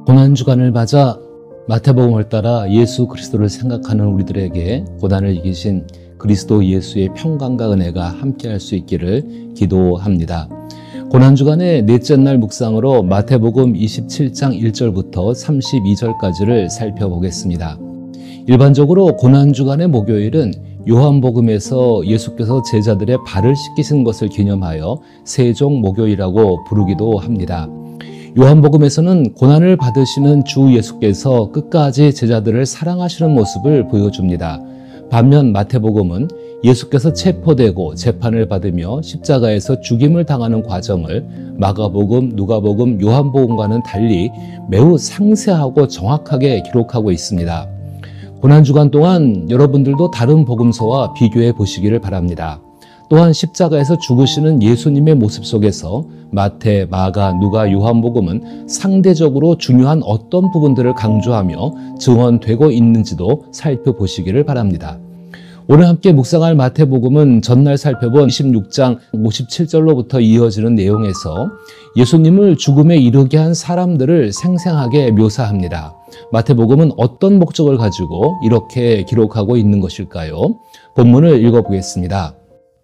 고난주간을 맞아 마태복음을 따라 예수 그리스도를 생각하는 우리들에게 고난을 이기신 그리스도 예수의 평강과 은혜가 함께할 수 있기를 기도합니다. 고난주간의 넷째 날 묵상으로 마태복음 27장 1절부터 32절까지를 살펴보겠습니다. 일반적으로 고난주간의 목요일은 요한복음에서 예수께서 제자들의 발을 씻기신 것을 기념하여 세종 목요일이라고 부르기도 합니다. 요한복음에서는 고난을 받으시는 주 예수께서 끝까지 제자들을 사랑하시는 모습을 보여줍니다. 반면 마태복음은 예수께서 체포되고 재판을 받으며 십자가에서 죽임을 당하는 과정을 마가복음, 누가복음, 요한복음과는 달리 매우 상세하고 정확하게 기록하고 있습니다. 고난주간 동안 여러분들도 다른 복음서와 비교해 보시기를 바랍니다. 또한 십자가에서 죽으시는 예수님의 모습 속에서 마태, 마가, 누가, 요한복음은 상대적으로 중요한 어떤 부분들을 강조하며 증언되고 있는지도 살펴보시기를 바랍니다. 오늘 함께 묵상할 마태복음은 전날 살펴본 26장 57절로부터 이어지는 내용에서 예수님을 죽음에 이르게 한 사람들을 생생하게 묘사합니다. 마태복음은 어떤 목적을 가지고 이렇게 기록하고 있는 것일까요? 본문을 읽어보겠습니다.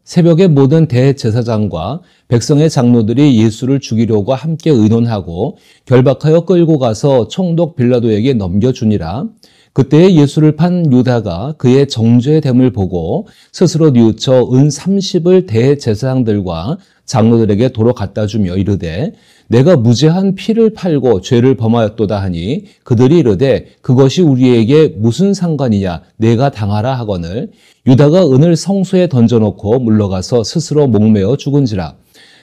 새벽에 모든 대제사장과 백성의 장로들이 예수를 죽이려고 함께 의논하고 결박하여 끌고 가서 총독 빌라도에게 넘겨주니라. 그때 예수를 판 유다가 그의 정죄됨을 보고 스스로 뉘우쳐 은 30을 대제사장들과 장로들에게 도로 갖다 주며 이르되 내가 무죄한 피를 팔고 죄를 범하였도다 하니 그들이 이르되 그것이 우리에게 무슨 상관이냐 내가 당하라 하거늘 유다가 은을 성소에 던져놓고 물러가서 스스로 목매어 죽은지라.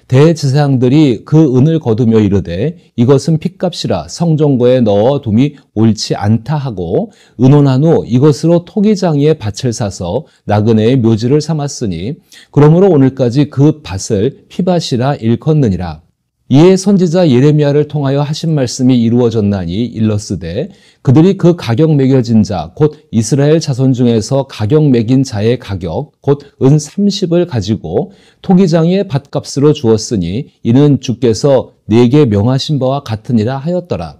대제사장들이 그 은을 거두며 이르되 이것은 핏값이라 성전고에 넣어 둠이 옳지 않다 하고 의논한 후 이것으로 토기장이의 밭을 사서 나그네의 묘지를 삼았으니 그러므로 오늘까지 그 밭을 피밭이라 일컫느니라. 이에 선지자 예레미야를 통하여 하신 말씀이 이루어졌나니 일렀으되 그들이 그 가격 매겨진 자 곧 이스라엘 자손 중에서 가격 매긴 자의 가격 곧 은 30을 가지고 토기장이의 밭값으로 주었으니 이는 주께서 내게 명하신 바와 같으니라 하였더라.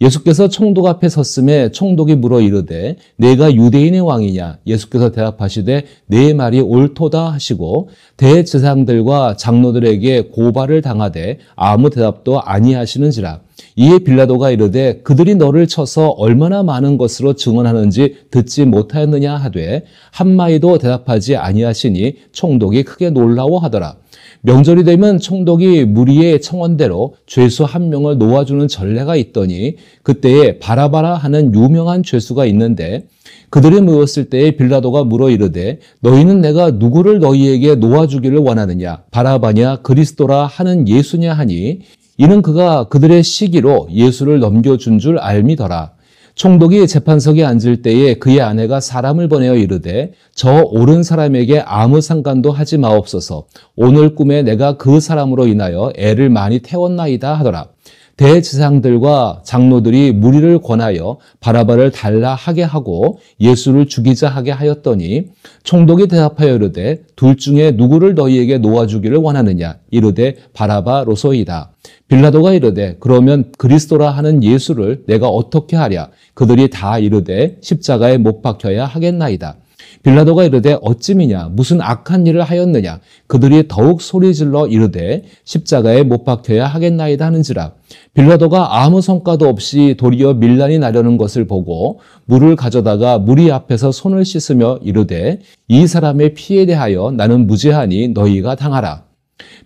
예수께서 총독 앞에 섰음에 총독이 물어 이르되 내가 유대인의 왕이냐? 예수께서 대답하시되 내 말이 옳도다 하시고 대제사장들과 장로들에게 고발을 당하되 아무 대답도 아니하시는지라. 이에 빌라도가 이르되 그들이 너를 쳐서 얼마나 많은 것으로 증언하는지 듣지 못하였느냐 하되 한마디도 대답하지 아니하시니 총독이 크게 놀라워하더라. 명절이 되면 총독이 무리의 청원대로 죄수 한 명을 놓아주는 전례가 있더니 그때에 바라바라 하는 유명한 죄수가 있는데 그들이 모였을 때에 빌라도가 물어 이르되 너희는 내가 누구를 너희에게 놓아주기를 원하느냐 바라바냐 그리스도라 하는 예수냐 하니 이는 그가 그들의 시기로 예수를 넘겨준 줄 알미더라. 총독이 재판석에 앉을 때에 그의 아내가 사람을 보내어 이르되 저 옳은 사람에게 아무 상관도 하지 마옵소서. 오늘 꿈에 내가 그 사람으로 인하여 애를 많이 태웠나이다 하더라. 대제사장들과 장로들이 무리를 권하여 바라바를 달라 하게 하고 예수를 죽이자 하게 하였더니 총독이 대답하여 이르되 둘 중에 누구를 너희에게 놓아주기를 원하느냐 이르되 바라바로소이다. 빌라도가 이르되 그러면 그리스도라 하는 예수를 내가 어떻게 하랴? 그들이 다 이르되 십자가에 못 박혀야 하겠나이다. 빌라도가 이르되 어찌미냐 무슨 악한 일을 하였느냐? 그들이 더욱 소리질러 이르되 십자가에 못 박혀야 하겠나이다 하는지라. 빌라도가 아무 성과도 없이 도리어 밀란이 나려는 것을 보고 물을 가져다가 무리 앞에서 손을 씻으며 이르되 이 사람의 피에 대하여 나는 무죄하니 너희가 당하라.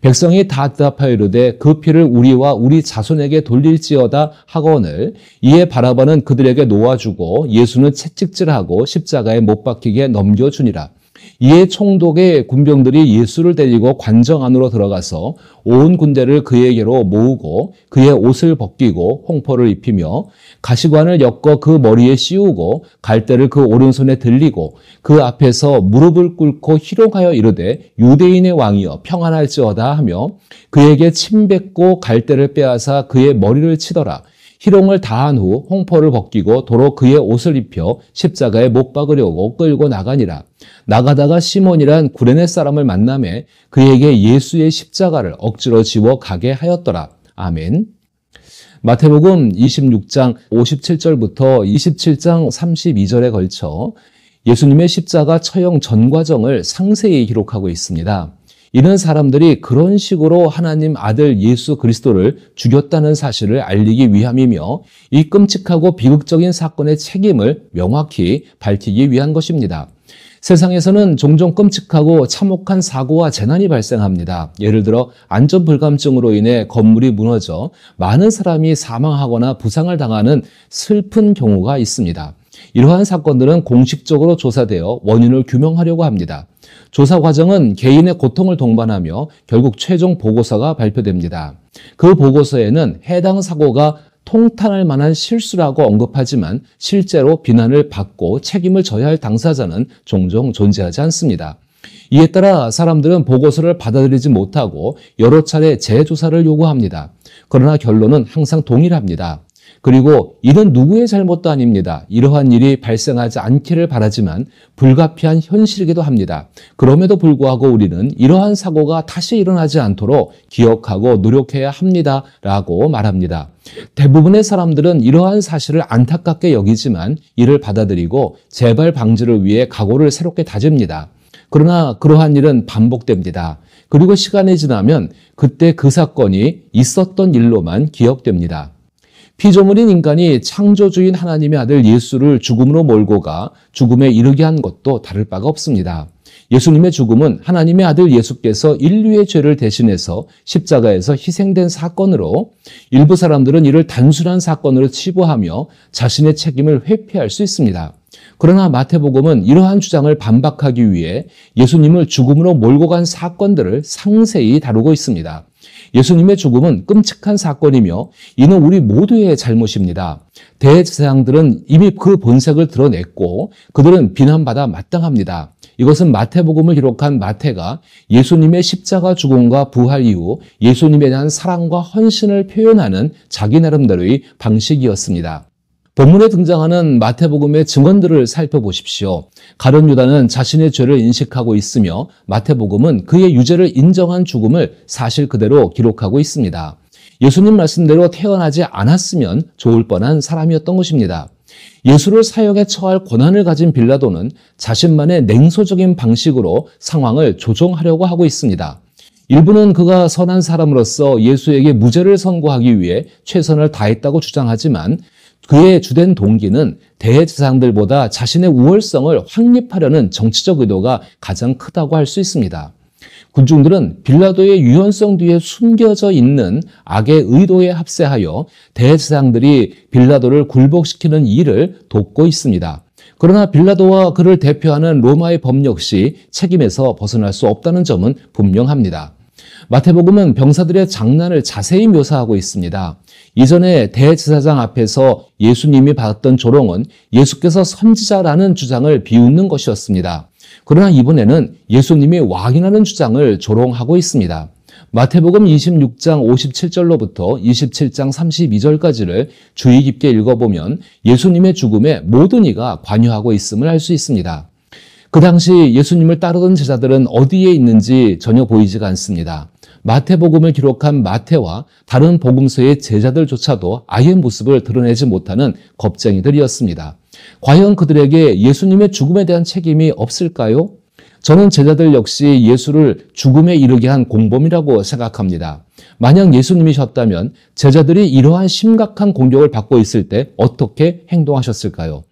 백성이 다 대답하여 이르되 그 피를 우리와 우리 자손에게 돌릴지어다 하거늘 이에 바라바는 그들에게 놓아주고 예수는 채찍질하고 십자가에 못 박히게 넘겨주니라. 이에 총독의 군병들이 예수를 데리고 관정 안으로 들어가서 온 군대를 그에게로 모으고 그의 옷을 벗기고 홍포를 입히며 가시관을 엮어 그 머리에 씌우고 갈대를 그 오른손에 들리고 그 앞에서 무릎을 꿇고 희롱하여 이르되 유대인의 왕이여 평안할지어다 하며 그에게 침 뱉고 갈대를 빼앗아 그의 머리를 치더라. 희롱을 다한 후 홍포를 벗기고 도로 그의 옷을 입혀 십자가에 못 박으려고 끌고 나가니라. 나가다가 시몬이란 구레네 사람을 만나매 그에게 예수의 십자가를 억지로 지워 가게 하였더라. 아멘. 마태복음 26장 57절부터 27장 32절에 걸쳐 예수님의 십자가 처형 전 과정을 상세히 기록하고 있습니다. 이는 사람들이 그런 식으로 하나님 아들 예수 그리스도를 죽였다는 사실을 알리기 위함이며 이 끔찍하고 비극적인 사건의 책임을 명확히 밝히기 위한 것입니다. 세상에서는 종종 끔찍하고 참혹한 사고와 재난이 발생합니다. 예를 들어 안전불감증으로 인해 건물이 무너져 많은 사람이 사망하거나 부상을 당하는 슬픈 경우가 있습니다. 이러한 사건들은 공식적으로 조사되어 원인을 규명하려고 합니다. 조사 과정은 개인의 고통을 동반하며 결국 최종 보고서가 발표됩니다. 그 보고서에는 해당 사고가 통탄할 만한 실수라고 언급하지만 실제로 비난을 받고 책임을 져야 할 당사자는 종종 존재하지 않습니다. 이에 따라 사람들은 보고서를 받아들이지 못하고 여러 차례 재조사를 요구합니다. 그러나 결론은 항상 동일합니다. 그리고 이는 누구의 잘못도 아닙니다. 이러한 일이 발생하지 않기를 바라지만 불가피한 현실이기도 합니다. 그럼에도 불구하고 우리는 이러한 사고가 다시 일어나지 않도록 기억하고 노력해야 합니다. 라고 말합니다. 대부분의 사람들은 이러한 사실을 안타깝게 여기지만 이를 받아들이고 재발 방지를 위해 각오를 새롭게 다집니다. 그러나 그러한 일은 반복됩니다. 그리고 시간이 지나면 그때 그 사건이 있었던 일로만 기억됩니다. 피조물인 인간이 창조주인 하나님의 아들 예수를 죽음으로 몰고 가 죽음에 이르게 한 것도 다를 바가 없습니다. 예수님의 죽음은 하나님의 아들 예수께서 인류의 죄를 대신해서 십자가에서 희생된 사건으로 일부 사람들은 이를 단순한 사건으로 치부하며 자신의 책임을 회피할 수 있습니다. 그러나 마태복음은 이러한 주장을 반박하기 위해 예수님을 죽음으로 몰고 간 사건들을 상세히 다루고 있습니다. 예수님의 죽음은 끔찍한 사건이며 이는 우리 모두의 잘못입니다. 대제사장들은 이미 그 본색을 드러냈고 그들은 비난받아 마땅합니다. 이것은 마태복음을 기록한 마태가 예수님의 십자가 죽음과 부활 이후 예수님에 대한 사랑과 헌신을 표현하는 자기 나름대로의 방식이었습니다. 본문에 등장하는 마태복음의 증언들을 살펴보십시오. 가룟 유다는 자신의 죄를 인식하고 있으며 마태복음은 그의 유죄를 인정한 죽음을 사실 그대로 기록하고 있습니다. 예수님 말씀대로 태어나지 않았으면 좋을 뻔한 사람이었던 것입니다. 예수를 사형에 처할 권한을 가진 빌라도는 자신만의 냉소적인 방식으로 상황을 조종하려고 하고 있습니다. 일부는 그가 선한 사람으로서 예수에게 무죄를 선고하기 위해 최선을 다했다고 주장하지만 그의 주된 동기는 대제사장들보다 자신의 우월성을 확립하려는 정치적 의도가 가장 크다고 할 수 있습니다. 군중들은 빌라도의 유연성 뒤에 숨겨져 있는 악의 의도에 합세하여 대제사장들이 빌라도를 굴복시키는 일을 돕고 있습니다. 그러나 빌라도와 그를 대표하는 로마의 법 역시 책임에서 벗어날 수 없다는 점은 분명합니다. 마태복음은 병사들의 장난을 자세히 묘사하고 있습니다. 이전에 대제사장 앞에서 예수님이 받았던 조롱은 예수께서 선지자라는 주장을 비웃는 것이었습니다. 그러나 이번에는 예수님이 왕이라는 주장을 조롱하고 있습니다. 마태복음 26장 57절로부터 27장 32절까지를 주의 깊게 읽어보면 예수님의 죽음에 모든 이가 관여하고 있음을 알 수 있습니다. 그 당시 예수님을 따르던 제자들은 어디에 있는지 전혀 보이지가 않습니다. 마태복음을 기록한 마태와 다른 복음서의 제자들조차도 아예 모습을 드러내지 못하는 겁쟁이들이었습니다. 과연 그들에게 예수님의 죽음에 대한 책임이 없을까요? 저는 제자들 역시 예수를 죽음에 이르게 한 공범이라고 생각합니다. 만약 예수님이셨다면 제자들이 이러한 심각한 공격을 받고 있을 때 어떻게 행동하셨을까요?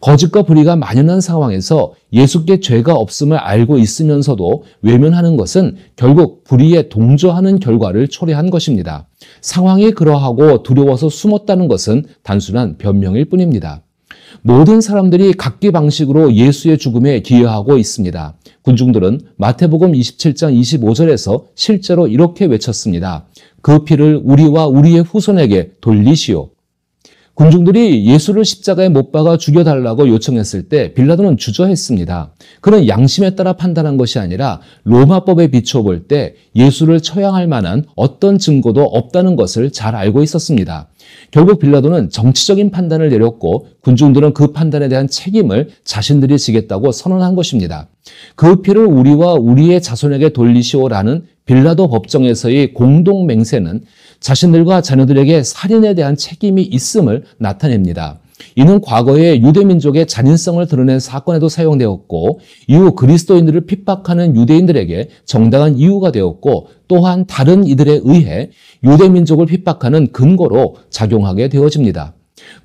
거짓과 불의가 만연한 상황에서 예수께 죄가 없음을 알고 있으면서도 외면하는 것은 결국 불의에 동조하는 결과를 초래한 것입니다. 상황이 그러하고 두려워서 숨었다는 것은 단순한 변명일 뿐입니다. 모든 사람들이 각기 방식으로 예수의 죽음에 기여하고 있습니다. 군중들은 마태복음 27장 25절에서 실제로 이렇게 외쳤습니다. 그 피를 우리와 우리의 후손에게 돌리시오. 군중들이 예수를 십자가에 못 박아 죽여달라고 요청했을 때 빌라도는 주저했습니다. 그는 양심에 따라 판단한 것이 아니라 로마법에 비춰볼 때 예수를 처형할 만한 어떤 증거도 없다는 것을 잘 알고 있었습니다. 결국 빌라도는 정치적인 판단을 내렸고 군중들은 그 판단에 대한 책임을 자신들이 지겠다고 선언한 것입니다. 그 피를 우리와 우리의 자손에게 돌리시오라는 빌라도 법정에서의 공동 맹세는 자신들과 자녀들에게 살인에 대한 책임이 있음을 나타냅니다. 이는 과거에 유대민족의 잔인성을 드러낸 사건에도 사용되었고 이후 그리스도인들을 핍박하는 유대인들에게 정당한 이유가 되었고 또한 다른 이들에 의해 유대민족을 핍박하는 근거로 작용하게 되어집니다.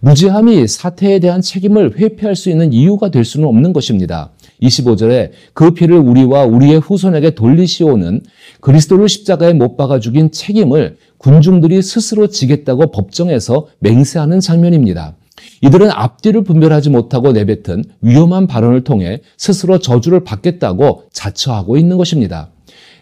무지함이 사태에 대한 책임을 회피할 수 있는 이유가 될 수는 없는 것입니다. 25절에 그 피를 우리와 우리의 후손에게 돌리시오는 그리스도를 십자가에 못 박아 죽인 책임을 군중들이 스스로 지겠다고 법정에서 맹세하는 장면입니다. 이들은 앞뒤를 분별하지 못하고 내뱉은 위험한 발언을 통해 스스로 저주를 받겠다고 자처하고 있는 것입니다.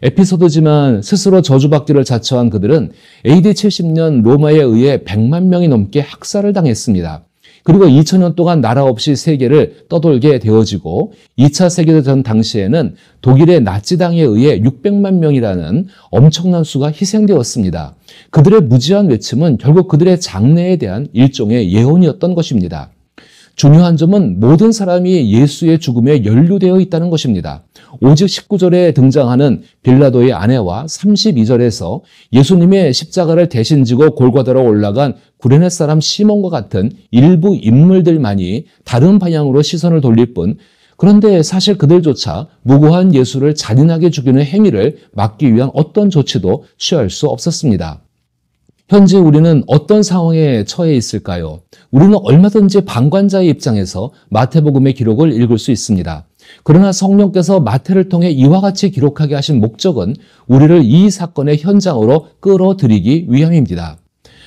에피소드지만 스스로 저주받기를 자처한 그들은 AD 70년 로마에 의해 100만 명이 넘게 학살을 당했습니다. 그리고 2000년 동안 나라 없이 세계를 떠돌게 되어지고 2차 세계대전 당시에는 독일의 나치당에 의해 600만 명이라는 엄청난 수가 희생되었습니다. 그들의 무지한 외침은 결국 그들의 장래에 대한 일종의 예언이었던 것입니다. 중요한 점은 모든 사람이 예수의 죽음에 연루되어 있다는 것입니다. 오직 19절에 등장하는 빌라도의 아내와 32절에서 예수님의 십자가를 대신 지고 골고다로 올라간 구레네 사람 시몬과 같은 일부 인물들만이 다른 방향으로 시선을 돌릴 뿐, 그런데 사실 그들조차 무고한 예수를 잔인하게 죽이는 행위를 막기 위한 어떤 조치도 취할 수 없었습니다. 현재 우리는 어떤 상황에 처해 있을까요? 우리는 얼마든지 방관자의 입장에서 마태복음의 기록을 읽을 수 있습니다. 그러나 성령께서 마태를 통해 이와 같이 기록하게 하신 목적은 우리를 이 사건의 현장으로 끌어들이기 위함입니다.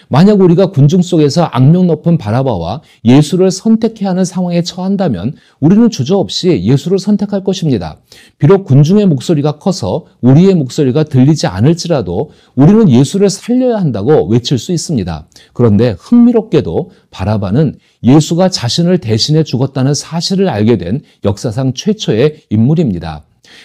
만약 우리가 군중 속에서 악명 높은 바라바와 예수를 선택해야 하는 상황에 처한다면 우리는 주저없이 예수를 선택할 것입니다. 비록 군중의 목소리가 커서 우리의 목소리가 들리지 않을지라도 우리는 예수를 살려야 한다고 외칠 수 있습니다. 그런데 흥미롭게도 바라바는 예수가 자신을 대신해 죽었다는 사실을 알게 된 역사상 최초의 인물입니다.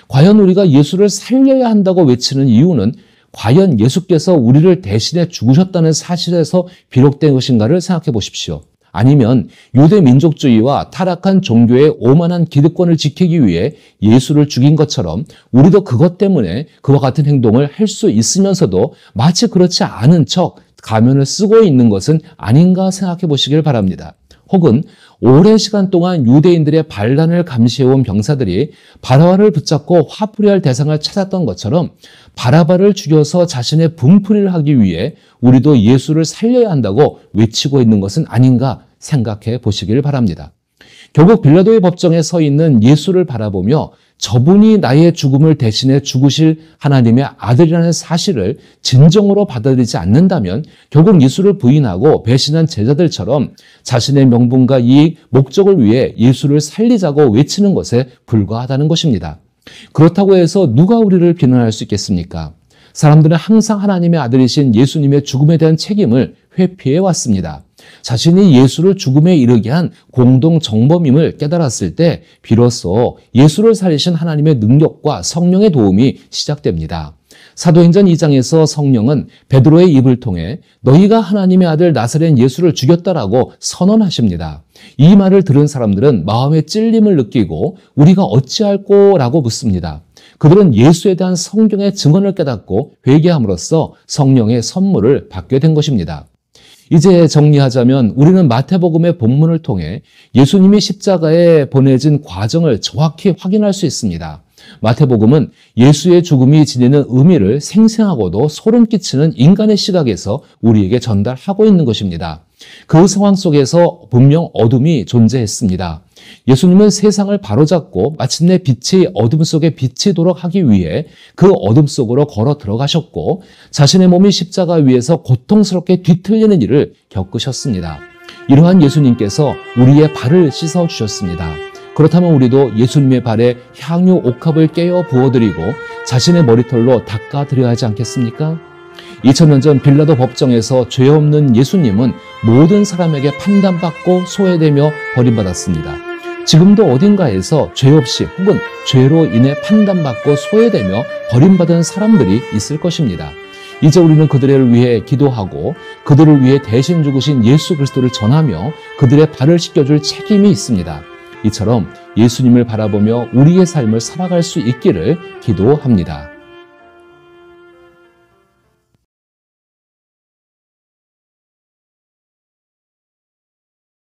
과연 우리가 예수를 살려야 한다고 외치는 이유는 과연 예수께서 우리를 대신해 죽으셨다는 사실에서 비롯된 것인가를 생각해 보십시오. 아니면 유대 민족주의와 타락한 종교의 오만한 기득권을 지키기 위해 예수를 죽인 것처럼 우리도 그것 때문에 그와 같은 행동을 할 수 있으면서도 마치 그렇지 않은 척 가면을 쓰고 있는 것은 아닌가 생각해 보시길 바랍니다. 혹은 오랜 시간 동안 유대인들의 반란을 감시해온 병사들이 바라바를 붙잡고 화풀이할 대상을 찾았던 것처럼 바라바를 죽여서 자신의 분풀이를 하기 위해 우리도 예수를 살려야 한다고 외치고 있는 것은 아닌가 생각해 보시길 바랍니다. 결국 빌라도의 법정에 서 있는 예수를 바라보며 저분이 나의 죽음을 대신해 죽으실 하나님의 아들이라는 사실을 진정으로 받아들이지 않는다면 결국 예수를 부인하고 배신한 제자들처럼 자신의 명분과 이익, 목적을 위해 예수를 살리자고 외치는 것에 불과하다는 것입니다. 그렇다고 해서 누가 우리를 비난할 수 있겠습니까? 사람들은 항상 하나님의 아들이신 예수님의 죽음에 대한 책임을 회피해 왔습니다. 자신이 예수를 죽음에 이르게 한 공동 정범임을 깨달았을 때 비로소 예수를 살리신 하나님의 능력과 성령의 도움이 시작됩니다. 사도행전 2장에서 성령은 베드로의 입을 통해 너희가 하나님의 아들 나사렛 예수를 죽였다라고 선언하십니다. 이 말을 들은 사람들은 마음의 찔림을 느끼고 우리가 어찌할꼬라고 묻습니다. 그들은 예수에 대한 성경의 증언을 깨닫고 회개함으로써 성령의 선물을 받게 된 것입니다. 이제 정리하자면 우리는 마태복음의 본문을 통해 예수님이 십자가에 보내진 과정을 정확히 확인할 수 있습니다. 마태복음은 예수의 죽음이 지니는 의미를 생생하고도 소름 끼치는 인간의 시각에서 우리에게 전달하고 있는 것입니다. 그 상황 속에서 분명 어둠이 존재했습니다. 예수님은 세상을 바로잡고 마침내 빛이 어둠 속에 비치도록 하기 위해 그 어둠 속으로 걸어 들어가셨고 자신의 몸이 십자가 위에서 고통스럽게 뒤틀리는 일을 겪으셨습니다. 이러한 예수님께서 우리의 발을 씻어주셨습니다. 그렇다면 우리도 예수님의 발에 향유 옥합을 깨어 부어드리고 자신의 머리털로 닦아드려야 하지 않겠습니까? 2000년 전 빌라도 법정에서 죄 없는 예수님은 모든 사람에게 판단받고 소외되며 버림받았습니다. 지금도 어딘가에서 죄 없이 혹은 죄로 인해 판단받고 소외되며 버림받은 사람들이 있을 것입니다. 이제 우리는 그들을 위해 기도하고 그들을 위해 대신 죽으신 예수 그리스도를 전하며 그들의 발을 씻겨줄 책임이 있습니다. 이처럼 예수님을 바라보며 우리의 삶을 살아갈 수 있기를 기도합니다.